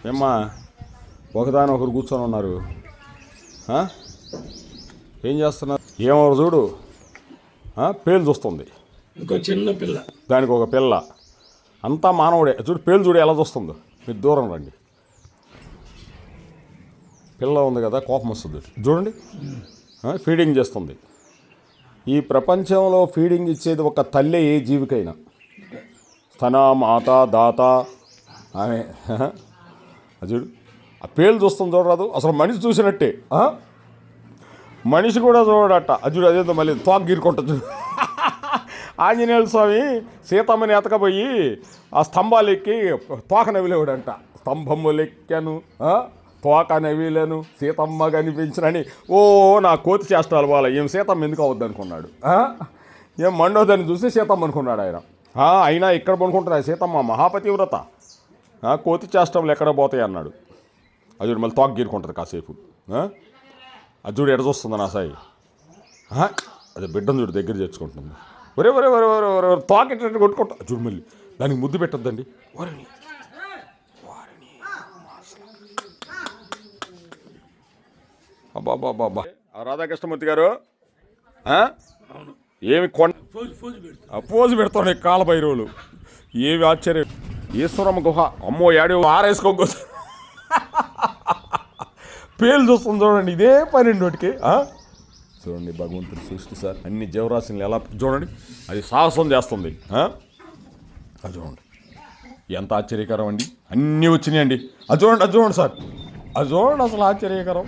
ఏమ్మా ఒకదాని ఒకరు కూర్చొని ఉన్నారు. ఏం చేస్తున్నారు? ఏమో చూడు, పేలు చూస్తుంది. ఇంకో చిన్న పిల్ల, దానికి ఒక పిల్ల. అంతా మానవుడే. చూడు పేలు చూడు ఎలా చూస్తుందో. మీరు దూరం రండి. పిల్ల ఉంది కదా, కోపం వస్తుంది. చూడండి, ఫీడింగ్ చేస్తుంది. ఈ ప్రపంచంలో ఫీడింగ్ ఇచ్చేది ఒక తల్లే ఏ జీవికైనా. స్తన మాత దాత ఆమె. చూడు ఆ పేలు చూస్తుంది, చూడరాదు. అసలు మనిషి చూసినట్టే. మనిషి కూడా చూడట. అజుడు అదేందో మళ్ళీ తోక గీరుకుంటుంది చూడు. ఆంజనేయుల స్వామి సీతమ్మని ఎతకపోయి ఆ స్తంభాలు ఎక్కి తోక నవిలేవాడంట. స్తంభములెక్కాను తోక నవిలేను సీతమ్మ కనిపించినని నా కోతి చేష్టాలు వాళ్ళ ఏం సీతమ్మ ఎందుకు అవద్దు అనుకున్నాడు. ఏం మండోదని చూసి సీతమ్మ అనుకున్నాడు ఆయన. అయినా ఇక్కడ పనుకుంటుంది సీతమ్మ మహాపతివ్రత. కోతి చేష్టంలు ఎక్కడ పోతాయి అన్నాడు. అజుడు మళ్ళీ తోక గీరుకుంటుంది కాసేపు. అజుడు ఎడ చూస్తుంది నా సాయి. అదే బిడ్డను చూడు దగ్గర తెచ్చుకుంటుంది. ఒరే ఒరే ఒరే ఒరే ఒరే తోక ఎట్టు కొట్టుకుంటా. చూడు మళ్ళీ దానికి ముద్దు పెట్టద్దండి. వారిని అబ్బాబ్బాబ్బా. రాధాకృష్ణమూర్తి గారు ఏమి పోజు పెడతాను కాలభైరవులు. ఏమి ఆశ్చర్యం. ఈశ్వరమ్మ గుహ అమ్మో ఏడు ఆరేసుకో. పేలు చూస్తుంది చూడండి. ఇదే పన్నెండు వాటికి. చూడండి భగవంతుడి సృష్టి సార్. అన్ని జీవరాశులు ఎలా చూడండి. అది సాహసం చేస్తుంది. అది చూడండి ఎంత ఆశ్చర్యకరం అండి. అన్నీ వచ్చినాయండి. అది చూడండి సార్. అది చూడండి అసలు ఆశ్చర్యకరం.